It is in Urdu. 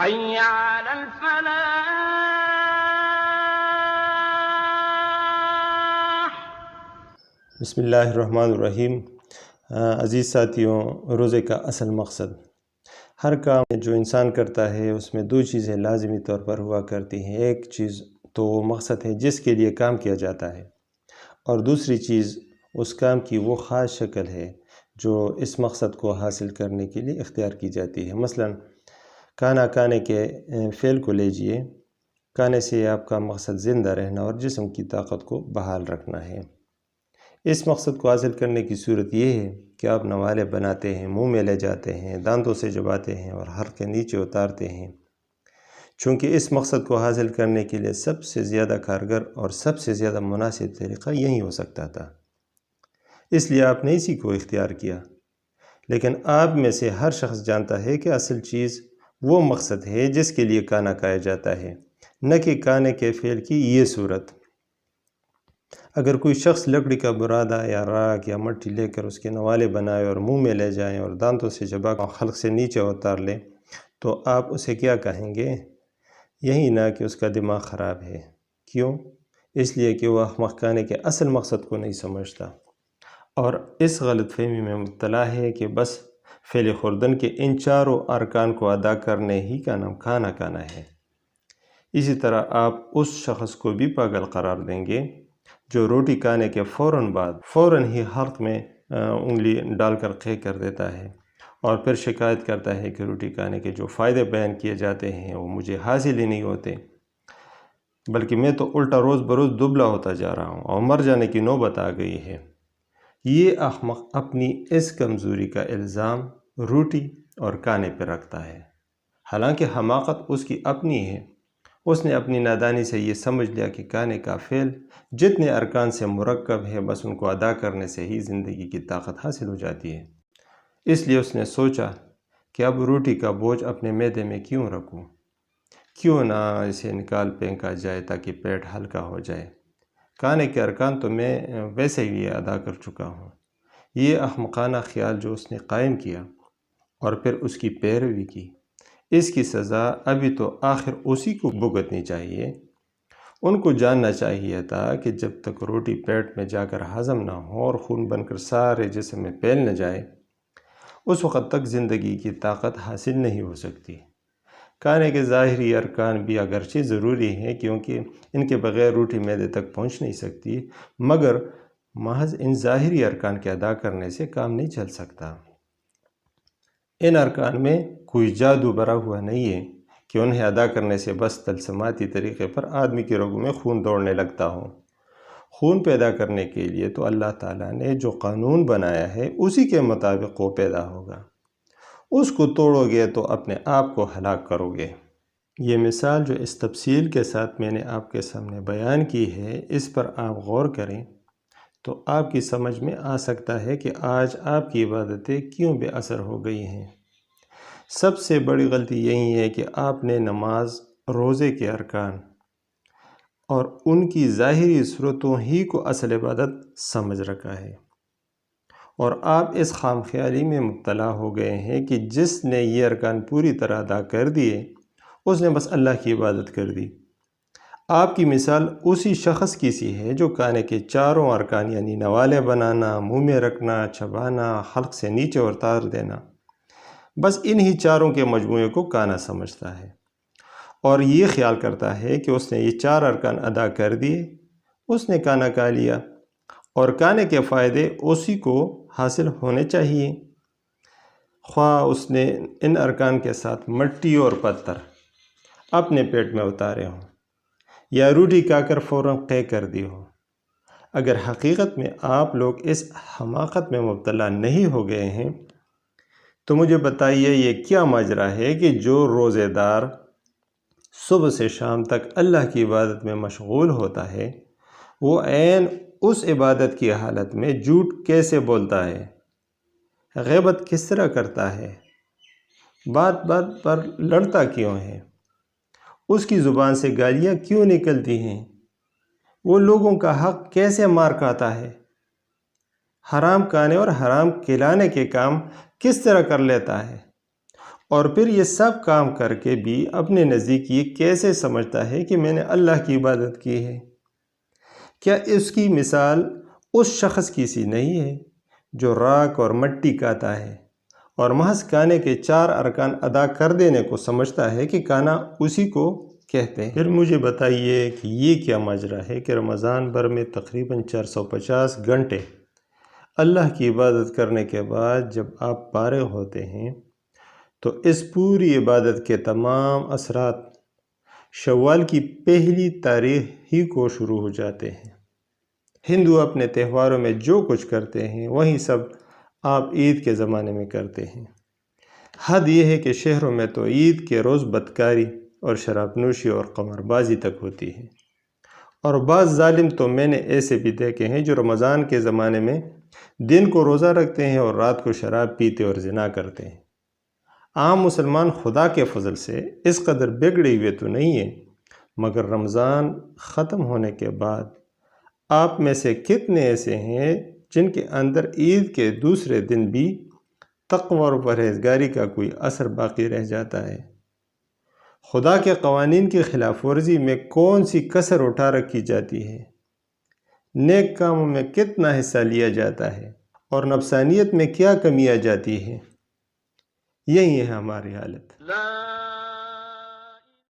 حي على الفلاح. بسم اللہ الرحمن الرحیم۔ عزیز ساتھیوں، روزے کا اصل مقصد، ہر کام جو انسان کرتا ہے اس میں دو چیزیں لازمی طور پر ہوا کرتی ہیں۔ ایک چیز تو وہ مقصد ہے جس کے لیے کام کیا جاتا ہے، اور دوسری چیز اس کام کی وہ خاص شکل ہے جو اس مقصد کو حاصل کرنے کے لیے اختیار کی جاتی ہے۔ مثلا کھانا کھانے کے فعل کو لیجئے۔ کھانے سے آپ کا مقصد زندہ رہنا اور جسم کی طاقت کو بحال رکھنا ہے۔ اس مقصد کو حاصل کرنے کی صورت یہ ہے کہ آپ نوالے بناتے ہیں، منہ میں لے جاتے ہیں، دانتوں سے چباتے ہیں اور حلق کے نیچے اتارتے ہیں۔ چونکہ اس مقصد کو حاصل کرنے کے لیے سب سے زیادہ کارگر اور سب سے زیادہ مناسب طریقہ یہی ہو سکتا تھا، اس لیے آپ نے اسی کو اختیار کیا۔ لیکن آپ میں سے ہر شخص جانتا ہے کہ اصل چیز وہ مقصد ہے جس کے لیے کھانا کھایا جاتا ہے، نہ کہ کھانے کے فعل کی یہ صورت۔ اگر کوئی شخص لکڑی کا برادہ یا راکھ یا مٹی لے کر اس کے نوالے بنائے اور منہ میں لے جائیں اور دانتوں سے چبا کر حلق سے نیچے اتار لے، تو آپ اسے کیا کہیں گے؟ یہی نہ کہ اس کا دماغ خراب ہے۔ کیوں؟ اس لیے کہ وہ احمق کھانے کے اصل مقصد کو نہیں سمجھتا، اور اس غلط فہمی میں مبتلا ہے کہ بس فعل خوردن کے ان چاروں ارکان کو ادا کرنے ہی کا نام کھانا کھانا ہے۔ اسی طرح آپ اس شخص کو بھی پاگل قرار دیں گے جو روٹی کھانے کے فوراً ہی حلق میں انگلی ڈال کر قے کر دیتا ہے اور پھر شکایت کرتا ہے کہ روٹی کھانے کے جو فائدے بیان کیے جاتے ہیں وہ مجھے حاصل ہی نہیں ہوتے، بلکہ میں تو الٹا روز بروز دبلا ہوتا جا رہا ہوں اور مر جانے کی نوبت آ گئی ہے۔ یہ احمق اپنی اس کمزوری کا الزام روٹی اور کھانے پہ رکھتا ہے، حالانکہ حماقت اس کی اپنی ہے۔ اس نے اپنی نادانی سے یہ سمجھ لیا کہ کھانے کا فعل جتنے ارکان سے مرکب ہے، بس ان کو ادا کرنے سے ہی زندگی کی طاقت حاصل ہو جاتی ہے۔ اس لیے اس نے سوچا کہ اب روٹی کا بوجھ اپنے معدے میں کیوں رکھوں، کیوں نہ اسے نکال پھینکا جائے تاکہ پیٹ ہلکا ہو جائے۔ کھانے کے ارکان تو میں ویسے ہی ادا کر چکا ہوں۔ یہ احمقانہ خیال جو اس نے قائم کیا اور پھر اس کی پیروی کی، اس کی سزا ابھی تو آخر اسی کو بھگتنی چاہیے۔ ان کو جاننا چاہیے تھا کہ جب تک روٹی پیٹ میں جا کر ہضم نہ ہو اور خون بن کر سارے جسم میں پھیل نہ جائے، اس وقت تک زندگی کی طاقت حاصل نہیں ہو سکتی۔ کھانے کے ظاہری ارکان بھی اگرچہ ضروری ہیں، کیونکہ ان کے بغیر روٹی معدے تک پہنچ نہیں سکتی، مگر محض ان ظاہری ارکان کے ادا کرنے سے کام نہیں چل سکتا۔ ان ارکان میں کوئی جادو بھرا ہوا نہیں ہے کہ انہیں ادا کرنے سے بس طلسماتی طریقے پر آدمی کی رگوں میں خون دوڑنے لگتا ہو۔ خون پیدا کرنے کے لیے تو اللہ تعالیٰ نے جو قانون بنایا ہے اسی کے مطابق وہ پیدا ہوگا۔ اس کو توڑو گے تو اپنے آپ کو ہلاک کرو گے۔ یہ مثال جو اس تفصیل کے ساتھ میں نے آپ کے سامنے بیان کی ہے، اس پر آپ غور کریں تو آپ کی سمجھ میں آ سکتا ہے کہ آج آپ کی عبادتیں کیوں بے اثر ہو گئی ہیں۔ سب سے بڑی غلطی یہی ہے کہ آپ نے نماز، روزے کے ارکان اور ان کی ظاہری صورتوں ہی کو اصل عبادت سمجھ رکھا ہے، اور آپ اس خام خیالی میں مبتلا ہو گئے ہیں کہ جس نے یہ ارکان پوری طرح ادا کر دیے اس نے بس اللہ کی عبادت کر دی۔ آپ کی مثال اسی شخص کی سی ہے جو کھانے کے چاروں ارکان یعنی نوالے بنانا، منہ میں رکھنا، چبانا، حلق سے نیچے اتار دینا، بس انہی چاروں کے مجموعے کو کھانا سمجھتا ہے اور یہ خیال کرتا ہے کہ اس نے یہ چار ارکان ادا کر دیے، اس نے کھانا کھا لیا اور کھانے کے فائدے اسی کو حاصل ہونے چاہیے، خواہ اس نے ان ارکان کے ساتھ مٹی اور پتھر اپنے پیٹ میں اتارے ہوں یا روٹی کھا کر فوراً قے کر دی ہو۔ اگر حقیقت میں آپ لوگ اس حماقت میں مبتلا نہیں ہو گئے ہیں تو مجھے بتائیے یہ کیا ماجرا ہے کہ جو روزے دار صبح سے شام تک اللہ کی عبادت میں مشغول ہوتا ہے، وہ عین اس عبادت کی حالت میں جھوٹ کیسے بولتا ہے، غیبت کس طرح کرتا ہے، بات بات پر لڑتا کیوں ہے، اس کی زبان سے گالیاں کیوں نکلتی ہیں، وہ لوگوں کا حق کیسے مار کھاتا ہے، حرام کھانے اور حرام کھلانے کے کام کس طرح کر لیتا ہے، اور پھر یہ سب کام کر کے بھی اپنے نزدیک یہ کیسے سمجھتا ہے کہ میں نے اللہ کی عبادت کی ہے؟ کیا اس کی مثال اس شخص کی سی نہیں ہے جو راکھ اور مٹی کاتا ہے اور محض کانے کے 4 ارکان ادا کر دینے کو سمجھتا ہے کہ کانا اسی کو کہتے ہیں؟ پھر مجھے بتائیے کہ یہ کیا ماجرا ہے کہ رمضان بھر میں تقریباً 450 گھنٹے اللہ کی عبادت کرنے کے بعد جب آپ فارغ ہوتے ہیں تو اس پوری عبادت کے تمام اثرات شوال کی پہلی تاریخ ہی کو شروع ہو جاتے ہیں۔ ہندو اپنے تہواروں میں جو کچھ کرتے ہیں وہی سب آپ عید کے زمانے میں کرتے ہیں۔ حد یہ ہے کہ شہروں میں تو عید کے روز بدکاری اور شراب نوشی اور قمار بازی تک ہوتی ہے، اور بعض ظالم تو میں نے ایسے بھی دیکھے ہیں جو رمضان کے زمانے میں دن کو روزہ رکھتے ہیں اور رات کو شراب پیتے اور زنا کرتے ہیں۔ عام مسلمان خدا کے فضل سے اس قدر بگڑے ہوئے تو نہیں ہیں، مگر رمضان ختم ہونے کے بعد آپ میں سے کتنے ایسے ہیں جن کے اندر عید کے دوسرے دن بھی تقوی اور پرہیزگاری کا کوئی اثر باقی رہ جاتا ہے؟ خدا کے قوانین کی خلاف ورزی میں کون سی کسر اٹھا رکھی جاتی ہے؟ نیک کاموں میں کتنا حصہ لیا جاتا ہے اور نفسانیت میں کیا کمی آ جاتی ہے؟ یہی ہے ہماری حالت۔